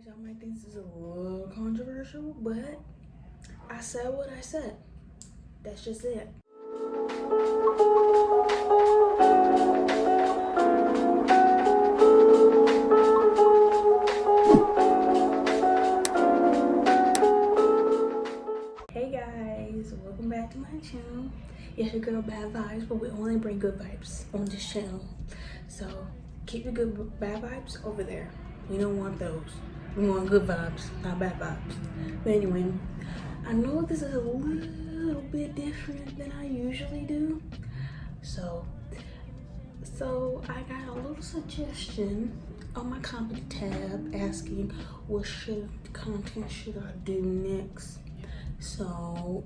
Y'all might think this is a little controversial, but I said what I said. That's just it. Hey guys, welcome back to my channel. It's your girl Bad Vibes, but we only bring good vibes on this channel. So keep the good bad vibes over there. We don't want those. We want good vibes, not bad vibes. But anyway, I know this is a little bit different than I usually do. So I got a little suggestion on my comment tab asking what content should I do next. So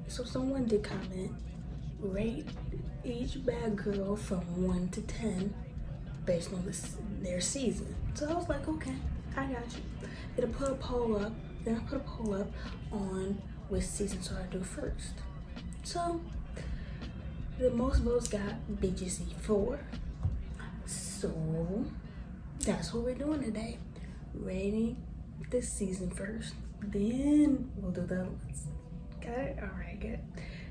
someone did comment, rate each bad girl from 1 to 10 based on their season. So I was like, okay, I got you. Then I put a poll up on which season should I do first. So the most votes got BGC 4. So that's what we're doing today. Rating this season first. Then we'll do the other ones. Got it? Alright, good.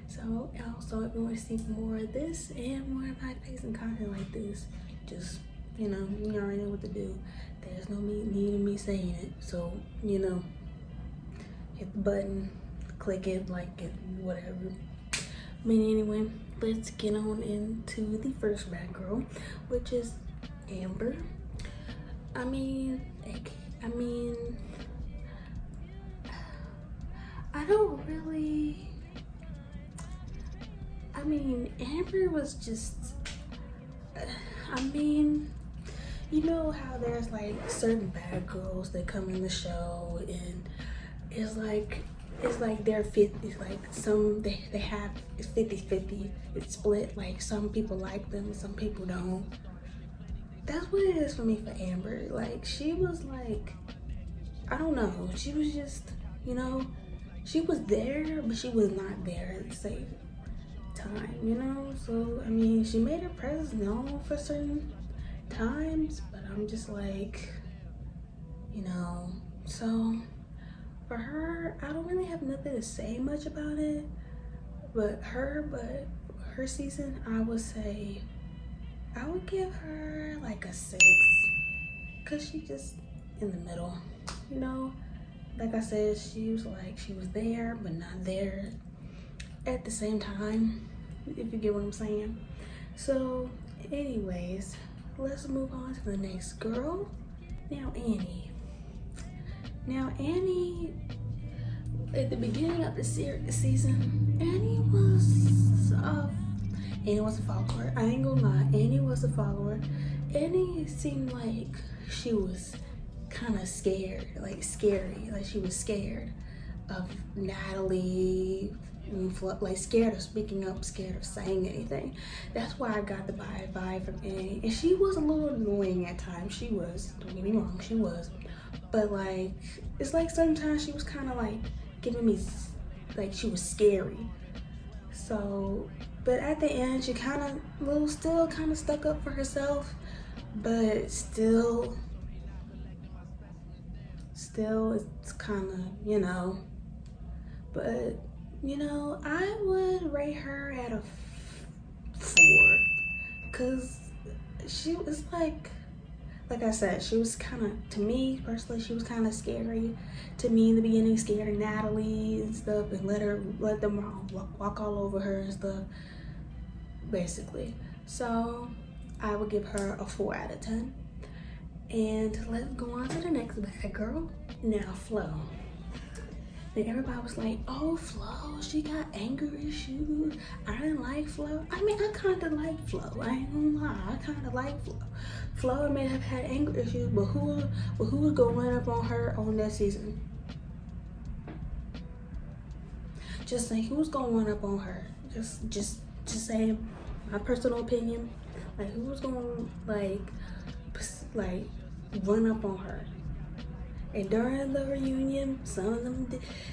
So also if you want to see more of this and more of my facing content like this, just you already know what to do. There's no need in me saying it. So, hit the button, click it, like it, whatever. I mean, anyway, let's get on into the first bad girl, which is Amber. I mean, Amber was just, you know how there's like certain bad girls that come in the show and it's like they're 50, it's like they have, it's 50-50, it's split, like some people like them and some people don't. That's what it is for me for Amber. Like she was like, I don't know, she was just, she was there but she was not there at the same time, so I mean she made her presence known for certain times, but I'm just like, so for her I don't really have nothing to say much about it, but her season I would give her like a 6, because she just in the middle, like I said, she was there but not there at the same time, if you get what I'm saying. So anyways, let's move on to the next girl. Now Annie, at the beginning of the season, Annie was a follower. I ain't gonna lie, Annie was a follower. Annie seemed like she was kind of scared, like scary, like she was scared of Natalie, like scared of speaking up, scared of saying anything. That's why I got the vibe from Annie. And she was a little annoying at times. She was, don't get me wrong, she was. But like, it's like sometimes she was kind of like giving me, like she was scary. So, but at the end, she still kind of stuck up for herself, but still it's kind of, but I would rate her at a 4, because she was like I said, she was kind of, to me personally, she was kind of scary to me in the beginning, scared of Natalie and stuff, and let them walk all over her and stuff, basically. So I would give her a 4 out of 10. And let's go on to the next bad girl. Now Flo. Then everybody was like, oh, Flo, she got anger issues. I didn't like Flo. I mean, I kind of like Flo. I ain't gonna lie, I kind of like Flo. Flo may have had anger issues, but who was gonna run up on her on that season? Just say, who's gonna run up on her? Just saying my personal opinion. Like, who was gonna like run up on her? And during the reunion, some of them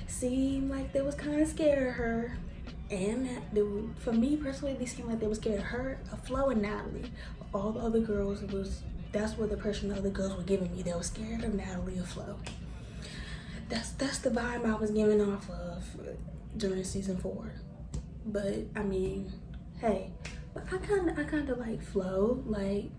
seemed like they was kind of scared of her. And for me personally, they seemed like they were scared of her, of Flo and Natalie. All the other girls, it was that's what the impression the other girls were giving me. They were scared of Natalie or Flo. That's the vibe I was giving off of during season 4. But I mean, hey, but I kind of like Flo. Like,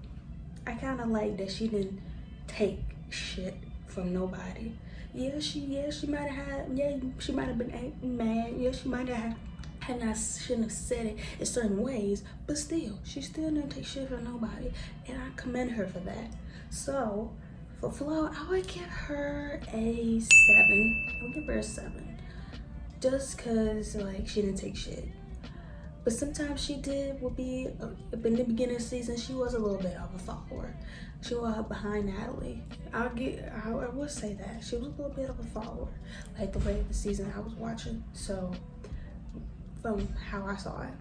I kind of like that she didn't take shit from nobody. Yeah, she might have been mad. Yeah, she might have shouldn't have said it in certain ways, but still, she still didn't take shit from nobody, and I commend her for that. So for Flo, I would give her a 7. I would give her a 7, just cause like she didn't take shit. But sometimes she would be in the beginning of the season, she was a little bit of a follower. She was behind Natalie. I would say that she was a little bit of a follower, like the way of the season I was watching. So from how I saw it.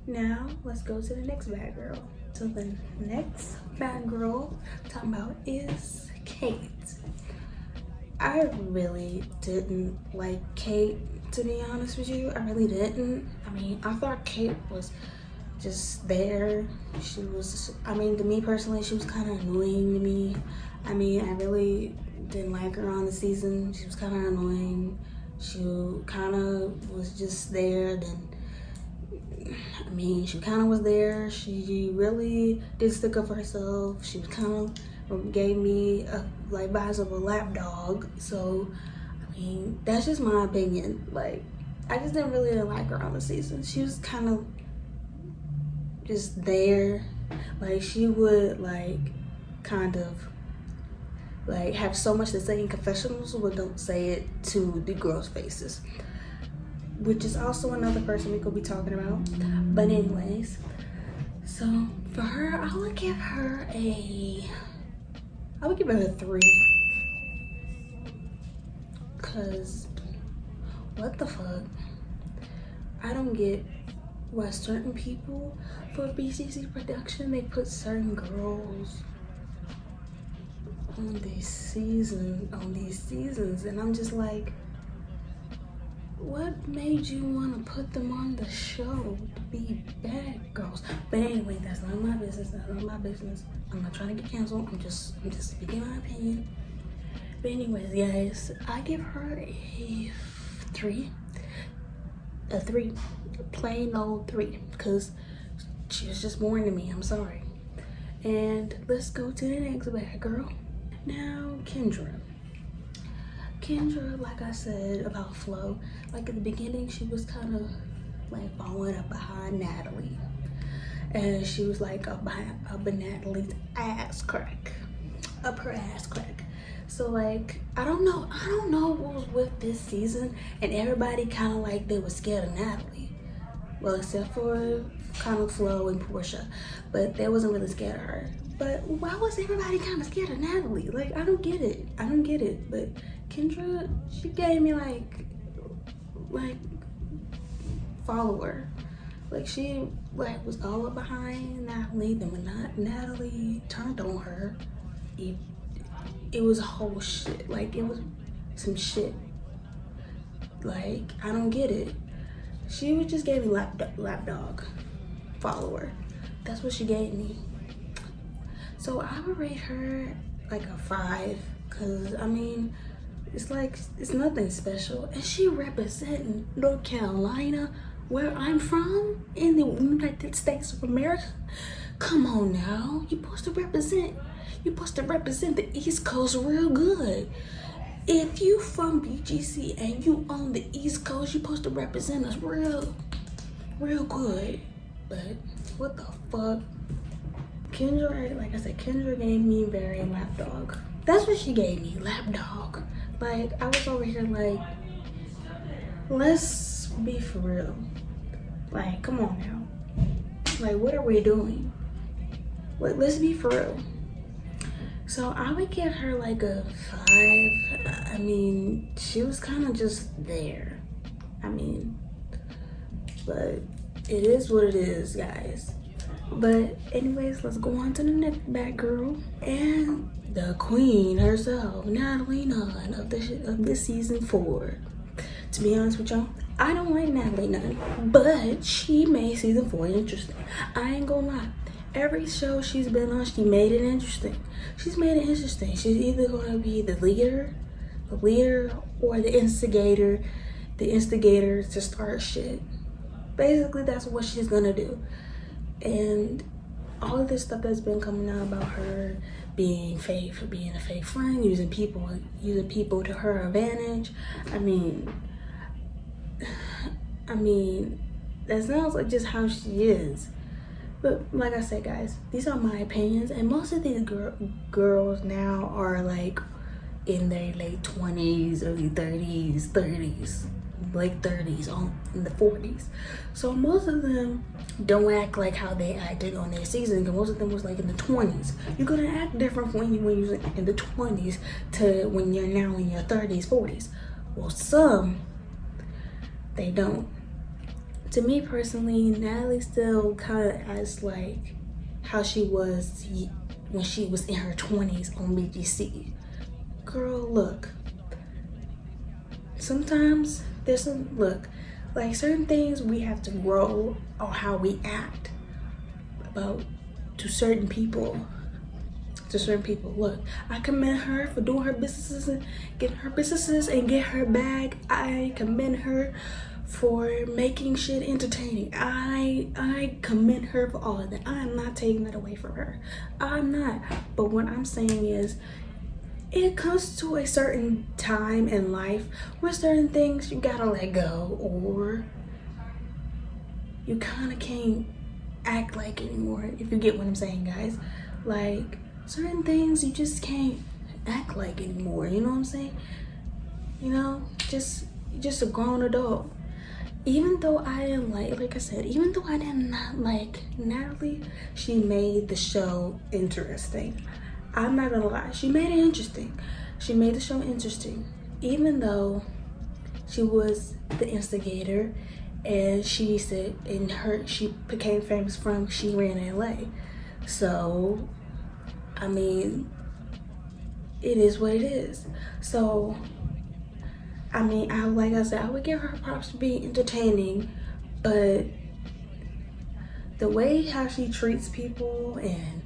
Now let's go to the next bad girl. So the next bad girl I'm talking about is Kate. I really didn't like Kate, to be honest with you. I really didn't. I mean, I thought Kate was just there. She was, I mean, to me personally, she was kind of annoying to me. I mean, I really didn't like her on the season. She was kind of annoying. She kind of was just there. Then, I mean, she kind of was there. She really did stick up for herself. She was kind of gave me like vibes of a lapdog. So, I mean, that's just my opinion. Like, I just didn't really like her on the season. She was kind of just there. Like, she would like kind of like have so much to say in confessionals, but don't say it to the girls' faces, which is also another person we could be talking about. But anyways, so for her, I would give her a 3, cause what the fuck, I don't get why certain people for BGC production, they put certain girls on these seasons, and I'm just like, what made you want to put them on the show to be bad girls? But anyway, that's none of my business. I'm not trying to get canceled. I'm just speaking my opinion. But anyways, guys, I give her a 3, plain old 3, because she was just boring to me. I'm sorry. And let's go to the next bad girl. Now, Kendra, like I said about Flo, like at the beginning, she was kind of like following up behind Natalie, and she was like up in Natalie's ass crack, up her ass crack. So like, I don't know what was with this season, and everybody kind of like they were scared of Natalie. Well, except for kind of Flo and Portia, but they wasn't really scared of her. But why was everybody kind of scared of Natalie? Like, I don't get it. But Kendra, she gave me like follower. Like, she like was all up behind Natalie. Then when Natalie turned on her, it was a whole shit. Like, it was some shit. Like, I don't get it. She would just gave me lapdog follower. That's what she gave me. So I would rate her like a 5, cause I mean, it's like, it's nothing special. And she representing North Carolina, where I'm from, in the United States of America. Come on now, you're supposed to represent the East Coast real good. If you from BGC and you on the East Coast, you're supposed to represent us real good. But what the fuck? Kendra, like I said, Kendra gave me very lapdog. That's what she gave me, lapdog. Like, I was over here like, let's be for real. Like, come on now. Like, what are we doing? Like, let's be for real. So I would give her like a 5. I mean, she was kind of just there. I mean, but it is what it is, guys. But anyways, let's go on to the next bad girl, and the queen herself, Natalie Nunn of this season 4. To be honest with y'all, I don't like Natalie Nunn, but she made season 4 interesting. I ain't gonna lie. Every show she's been on, she made it interesting. She's made it interesting. She's either gonna be the leader, or the instigator to start shit. Basically, that's what she's gonna do. And all of this stuff that's been coming out about her being fake, for being a fake friend, using people to her advantage. I mean, that sounds like just how she is. But like I said, guys, these are my opinions, and most of these girls now are like in their late 20s, early 30s, late 30s, in the 40s. So most of them don't act like how they acted on their season, because most of them was like in the 20s. You're gonna act different when you're in the 20s to when you're now in your 30s, 40s. Well, some, they don't. To me personally, Natalie still kind of acts like how she was when she was in her 20s on BGC. Girl, look. Sometimes there's like certain things we have to grow on how we act to certain people. Look, I commend her for doing her businesses and getting her businesses and get her bag. I commend her for making shit entertaining. I commend her for all of that. I'm not taking that away from her. I'm not. But what I'm saying is, it comes to a certain time in life where certain things you gotta let go, or you kind of can't act like anymore, if you get what I'm saying, guys. Like, certain things you just can't act like anymore, you know what I'm saying? You know, just a grown adult. Even though I didn't like I said, even though I did not like Natalie, she made the show interesting. I'm not gonna lie, she made it interesting. She made the show interesting, even though she was the instigator, and she said she became famous from she ran LA. So, I mean, it is what it is. So, I mean, like I said, I would give her props to be entertaining, but the way how she treats people and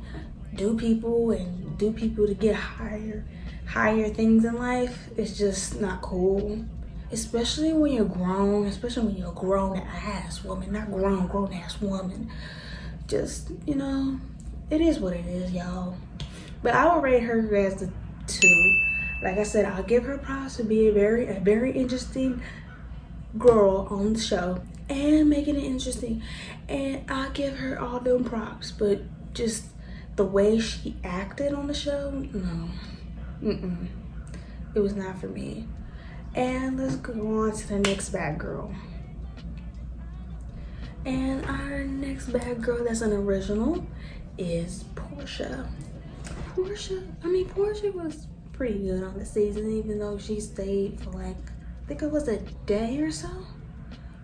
do people to get higher things in life is just not cool. Especially when you're grown, a grown ass woman, not grown ass woman. Just, you know, it is what it is, y'all. But I would rate her as a 2. Like I said, I'll give her props to be a very interesting girl on the show and making it interesting. And I'll give her all them props, but just the way she acted on the show, no. It was not for me. And let's go on to the next bad girl. And our next bad girl that's an original is Portia. Portia was pretty good on the season, even though she stayed for like, I think it was a day or so.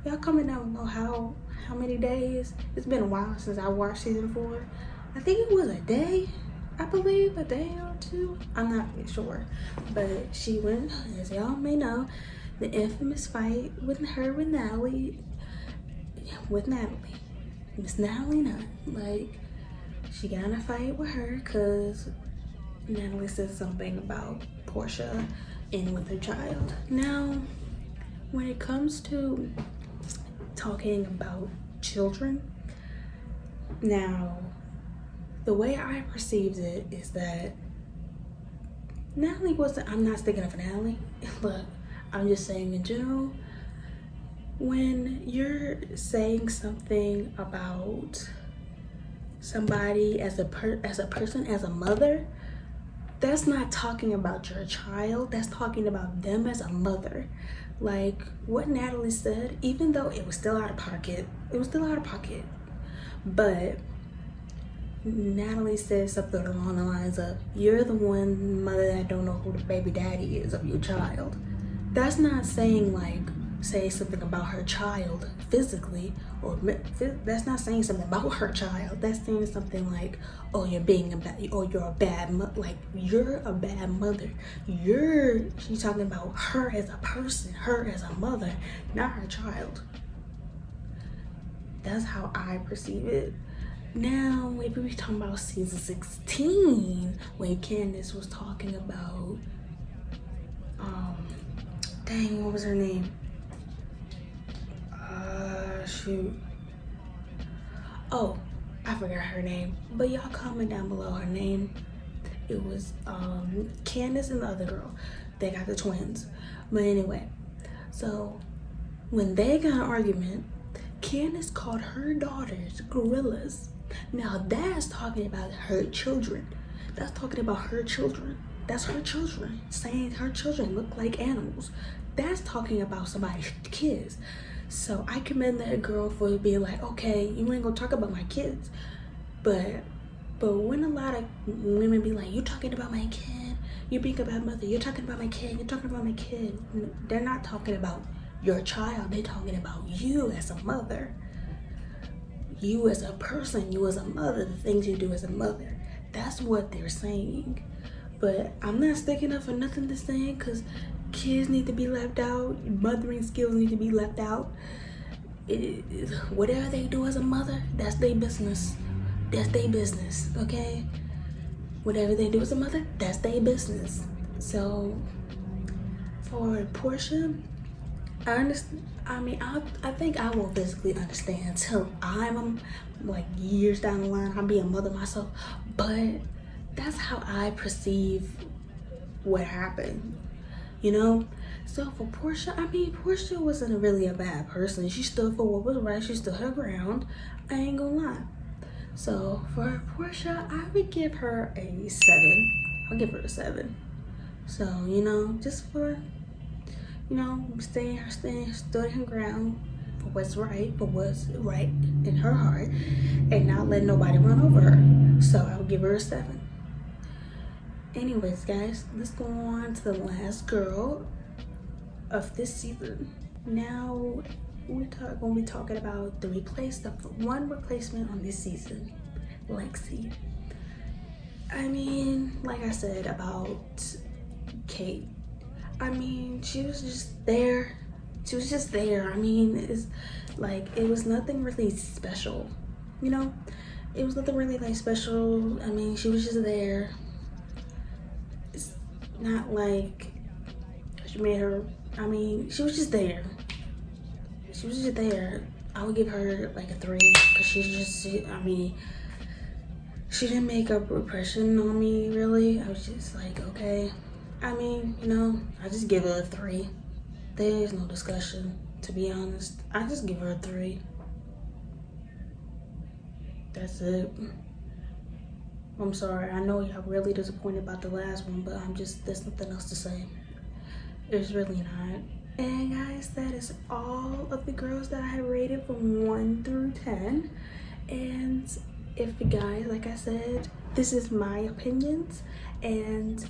Y'all comment down below how many days. It's been a while since I watched season 4. I think it was a day, I believe, a day or 2. I'm not really sure. But she went, as y'all may know, the infamous fight with Natalie. Miss Natalie Nunn. Like, she got in a fight with her because Natalie said something about Portia and with her child. Now, when it comes to talking about children, now, the way I perceived it is that Natalie wasn't, I'm not sticking up for Natalie. Look, I'm just saying in general, when you're saying something about somebody as a person, as a mother, that's not talking about your child, that's talking about them as a mother. Like what Natalie said, even though it was still out of pocket, but Natalie said something along the lines of, you're the one mother that don't know who the baby daddy is of your child. That's not saying like, say something about her child physically, or that's not saying something about her child. That's saying something like, oh, you're a bad mother. She's talking about her as a person, her as a mother, not her child. That's how I perceive it. Now, if we talking about season 16, when Candace was talking about, dang, what was her name? Shoot. Oh, I forgot her name. But y'all comment down below her name. It was Candace and the other girl. They got the twins. But anyway, so when they got an argument, Candace called her daughters gorillas. Now that's talking about her children. That's talking about her children. That's her children. Saying her children look like animals. That's talking about somebody's kids. So I commend that girl for being like, okay, you ain't gonna talk about my kids. But when a lot of women be like, you talking about my kid, you being a bad mother, you're talking about my kid, you're talking about my kid. They're not talking about your child, they're talking about you as a mother. You as a person, you as a mother, the things you do as a mother. That's what they're saying. But I'm not sticking up for nothing they're saying, because kids need to be left out. Mothering skills need to be left out. Whatever they do as a mother, that's their business. That's their business, okay? Whatever they do as a mother, that's their business. So for Portia, I understand. I mean, I think I will physically understand until I'm like years down the line, I'll be a mother myself. But that's how I perceive what happened, you know? So for Portia, I mean, Portia wasn't really a bad person. She stood for what was right. She stood her ground. I ain't gonna lie. So for Portia, I would give her a 7. I'll give her a 7. So, you know, just for, you know, stood her ground for what's right in her heart, and not let nobody run over her. So I would give her a 7. Anyways, guys, let's go on to the last girl of this season. Now we're gonna be talking about the one replacement on this season, Lexie. I mean, like I said about Kate, I mean, she was just there. She was just there. I mean, it's like, it was nothing really special, you know? It was nothing really like special. I mean, she was just there. It's not like she made her, I mean, she was just there. She was just there. I would give her like a 3, because I mean, she didn't make a impression on me, really. I was just like, okay. I mean, you know, I just give her a 3. There's no discussion, to be honest. I just give her a 3. That's it. I'm sorry. I know y'all really disappointed about the last one, but there's nothing else to say. There's really not. And guys, that is all of the girls that I have rated from 1 through 10. And if you guys, like I said, this is my opinions, and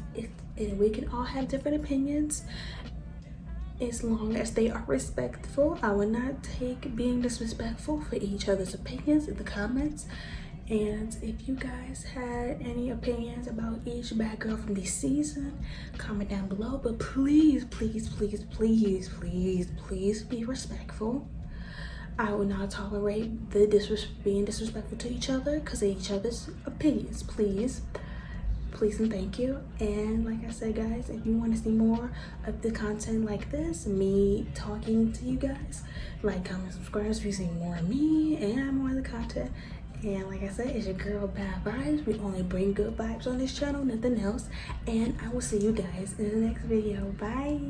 we can all have different opinions as long as they are respectful. I would not take being disrespectful for each other's opinions in the comments. And if you guys had any opinions about each bad girl from this season, comment down below. But please, please, please, please, please, please be respectful. I will not tolerate the being disrespectful to each other because of each other's opinions. Please, please, and thank you. And like I said, guys, if you want to see more of the content like this, me talking to you guys, like, comment, subscribe if you see more of me and more of the content. And like I said, it's your girl Bad Vibes. We only bring good vibes on this channel, nothing else. And I will see you guys in the next video. Bye.